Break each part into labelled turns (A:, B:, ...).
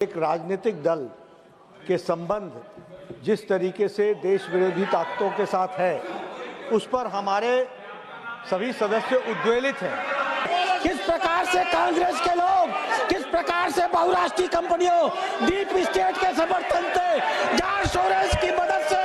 A: एक राजनीतिक दल के संबंध जिस तरीके से देश विरोधी ताकतों के साथ है, उस पर हमारे सभी सदस्य उद्वेलित हैं।
B: किस प्रकार से कांग्रेस के लोग, किस प्रकार से बहुराष्ट्रीय कंपनियों, डीप स्टेट के समर्थन से, जॉर्ज सोरोस की मदद से,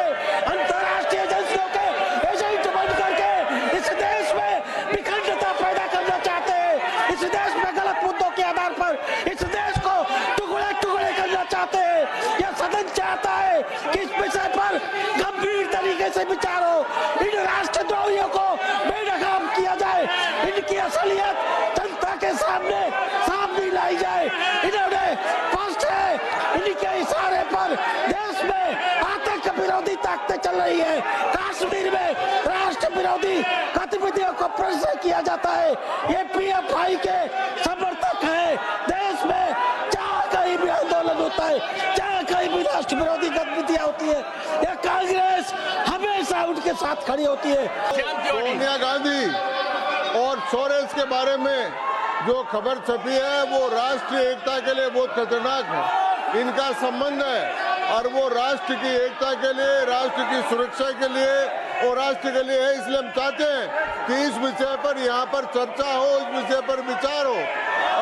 B: अंतर्राष्ट्रीय एजेंसियों के एजेंट बन करके इस देश में विखंडता पैदा करना चाहते हैं। इस देश में गलत मुद्दों के आधार पर इस देश को टुकड़े टुकड़े करना चाहते हैं। यह सदन चाहता है कि इस विषय पर गंभीर तरीके से विचार हो, इन राष्ट्रद्रोहियों को बेनकाम किया जाए, इनकी असलियत जनता के सामने लाई जाए। इन्होंने स्पष्ट है, इनके इशारे पर देश में आतंक विरोधी ताकतें चल रही है। कश्मीर में राष्ट्र विरोधी गतिविधियों को प्रदर्शित किया जाता है। ये पीएफआई के समर्थक है। देश में जहाँ कहीं भी आंदोलन होता है, जहाँ कहीं भी राष्ट्र विरोधी गतिविधियां होती है, ये कांग्रेस हमेशा उनके साथ खड़ी होती है।
C: सोनिया गांधी और सोरेस के बारे में जो खबर छपी है वो राष्ट्रीय एकता के लिए बहुत खतरनाक है। इनका संबंध है और वो राष्ट्र की एकता के लिए, राष्ट्र की सुरक्षा के लिए और राष्ट्र के लिए है। इसलिए हम चाहते हैं कि इस विषय पर यहाँ पर चर्चा हो, इस विषय पर विचार हो।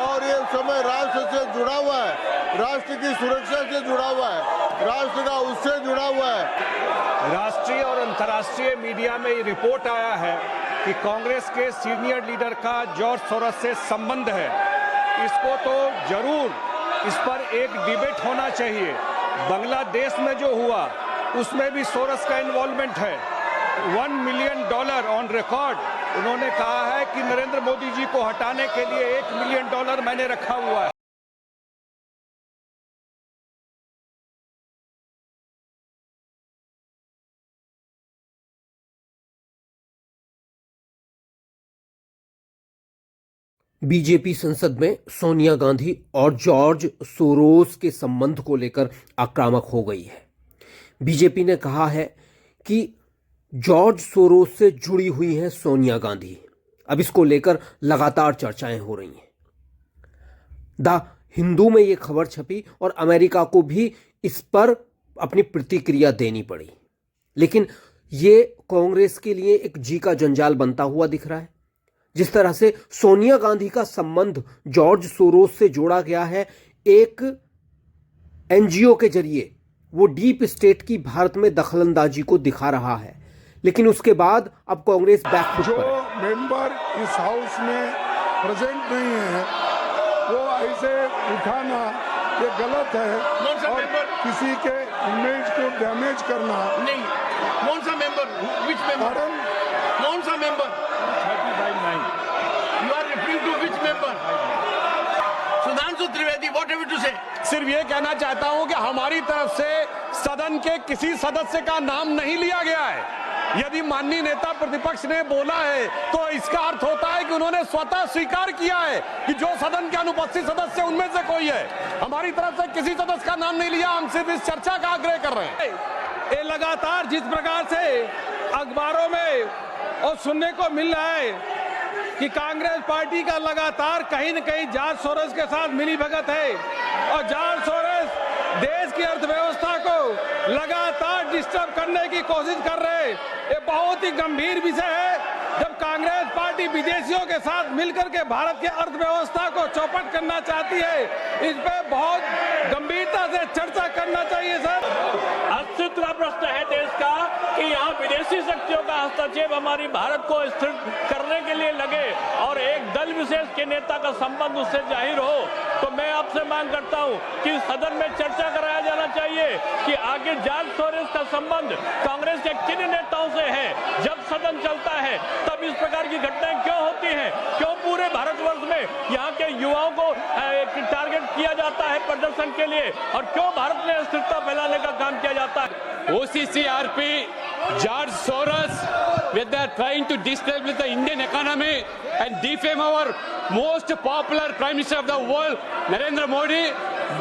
C: और ये समय राष्ट्र से जुड़ा हुआ है, राष्ट्र की सुरक्षा से जुड़ा हुआ है, राष्ट्र का उससे जुड़ा हुआ है।
D: राष्ट्रीय और अंतर्राष्ट्रीय मीडिया में ये रिपोर्ट आया है कि कांग्रेस के सीनियर लीडर का जॉर्ज सोरोस से संबंध है। इसको तो जरूर इस पर एक डिबेट होना चाहिए। बांग्लादेश में जो हुआ उसमें भी सोरोस का इन्वॉल्वमेंट है। $1 मिलियन ऑन रिकॉर्ड उन्होंने कहा है कि नरेंद्र मोदी जी को हटाने के लिए $1 मिलियन मैंने रखा हुआ है।
E: बीजेपी संसद में सोनिया गांधी और जॉर्ज सोरोस के संबंध को लेकर आक्रामक हो गई है। बीजेपी ने कहा है कि जॉर्ज सोरोस से जुड़ी हुई है सोनिया गांधी। अब इसको लेकर लगातार चर्चाएं हो रही हैं। द हिंदू में यह खबर छपी और अमेरिका को भी इस पर अपनी प्रतिक्रिया देनी पड़ी। लेकिन ये कांग्रेस के लिए एक जी का जंजाल बनता हुआ दिख रहा है। जिस तरह से सोनिया गांधी का संबंध जॉर्ज सोरोस से जोड़ा गया है एक एनजीओ के जरिए, वो डीप स्टेट की भारत में दखलंदाजी को दिखा रहा है। लेकिन उसके बाद अब कांग्रेस बैकफुट पर है।
F: जो मेंबर इस हाउस में प्रेजेंट नहीं है वो ऐसे उठाना ये गलत है और किसी के इमेज को डैमेज करना
G: नहीं। कौन सा मेंबर? विच मेंबर? कौन सा member?
D: 35-9
G: You are referring to which member? Sudhanshu Trivedi, what have you to say?
H: सिर्फ ये कहना चाहता हूं कि हमारी तरफ से सदन के किसी सदस्य का नाम नहीं लिया गया है। यदि माननीय नेता प्रतिपक्ष ने बोला है तो इसका अर्थ होता है कि उन्होंने स्वतः स्वीकार किया है कि जो सदन के अनुपस्थित सदस्य उनमें से कोई है। हमारी तरफ से किसी सदस्य का नाम नहीं लिया। हम सिर्फ इस चर्चा का आग्रह कर रहे हैं।
D: ये लगातार जिस प्रकार से अखबारों में और सुनने को मिल रहा है कि कांग्रेस पार्टी का लगातार कहीं न कहीं जॉर्ज सोरोस के साथ मिली भगत है और जॉर्ज सोरोस देश की अर्थव्यवस्था को लगातार डिस्टर्ब करने की कोशिश कर रहे हैं। ये बहुत ही गंभीर विषय है। जब कांग्रेस पार्टी विदेशियों के साथ मिलकर के भारत की अर्थव्यवस्था को चौपट करना चाहती है, इस पे बहुत गंभीरता से चर्चा करना चाहिए सर।
I: अस्तित्व का प्रश्न है देश का कि यहाँ विदेशी शक्तियों का हस्तक्षेप हमारी भारत को स्थिर करने के लिए लगे और एक दल विशेष के नेता का संबंध उससे जाहिर हो, तो मैं आपसे मांग करता हूँ कि सदन में चर्चा कराया जाना चाहिए कि आगे जॉर्ज सोरोस का संबंध कांग्रेस के किन नेताओं से है। जब सदन चलता है तब इस प्रकार की घटनाएं क्यों होती हैं? क्यों पूरे भारतवर्ष में यहाँ के युवाओं को टारगेट किया जाता है प्रदर्शन के लिए और क्यों भारत में अस्थिरता फैलाने का काम किया जाता है?
H: OCCRP, George Soros, where they are trying to destabilize the Indian economy and defame our most popular Prime Minister of the world, Narendra Modi.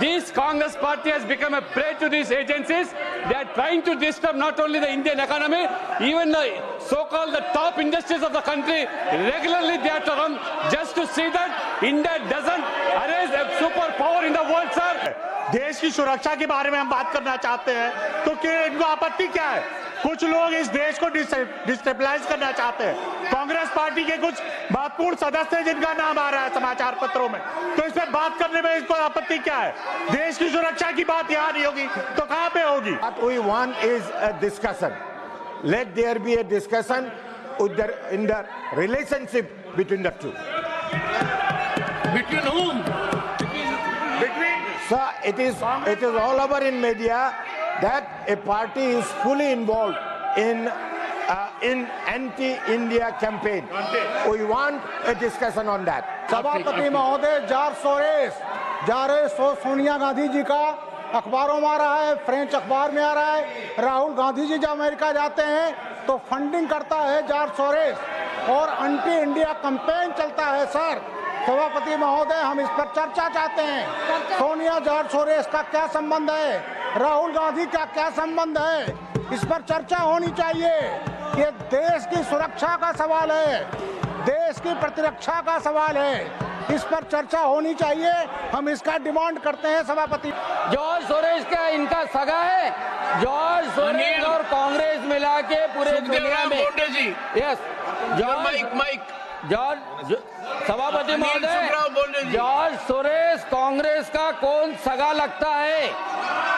H: This Congress party has become a prey to these agencies. They are trying to disturb not only the Indian economy, even the so-called the top industries of the country. Regularly they are to run just to see that India doesn't arise a superpower in the world, sir.
J: देश की सुरक्षा के बारे में हम बात करना चाहते हैं, तो क्या इनको आपत्ति क्या है? कुछ लोग इस देश को डिस्टेबलाइज करना चाहते हैं। कांग्रेस पार्टी के कुछ महत्वपूर्ण सदस्य हैं जिनका नाम आ रहा है समाचार पत्रों में, तो इस पर बात करने में इसको आपत्ति क्या है? देश की सुरक्षा की बात यहाँ नहीं होगी तो कहाँ पे होगी?
B: What we want is a discussion. Let there be a discussion in the relationship between the two.
G: Between whom?
B: So it is all over in media that a party is fully involved in anti-India campaign. We want a discussion on that.
A: सभापति महोदय, जारे सोनिया गांधी जी का अखबारों में आ रहा है, French अखबार में आ रहा है। राहुल गांधी जी जब अमेरिका जाते हैं तो फंडिंग करता है जॉर्ज सोरोस और एंटी इंडिया कैंपेन चलता है। सर सभापति महोदय, हम इस पर चर्चा चाहते हैं। सोनिया जॉर्ज सोरोस का क्या संबंध है, राहुल गांधी का क्या संबंध है, इस पर चर्चा होनी चाहिए। ये देश की सुरक्षा का सवाल है, देश की प्रतिरक्षा का सवाल है, इस पर चर्चा होनी चाहिए। हम इसका डिमांड करते हैं सभापति।
K: जॉर्ज सोरोस का इनका सगा है। जॉर्ज सोरोस और कांग्रेस मिला के पूरे दुनिया में यस जॉर्ज सभापति महोदय, जॉर्ज सोरोस कांग्रेस का कौन सगा लगता है,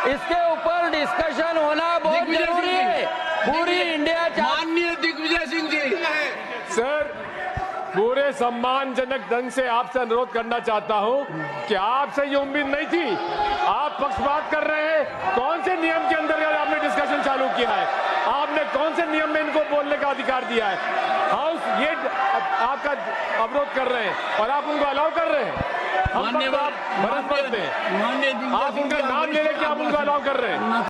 K: इसके ऊपर डिस्कशन होना बहुत जरूरी है। पूरी इंडिया
G: माननीय दिग्विजय सिंह जी,
H: सर पूरे सम्मानजनक ढंग से आपसे अनुरोध करना चाहता हूं कि आपसे ये उम्मीद नहीं थी। आप पक्षपात कर रहे हैं। कौन से नियम के अंतर्गत आपने डिस्कशन चालू किया है? आपने कौन से नियम में इनको बोलने का अधिकार दिया है? हाउस ये आपका अवरोध कर रहे हैं और आप उनको अलाउ कर रहे हैं। हम आप उनका नाम ले लेके आप उनको अलाउ कर रहे हैं।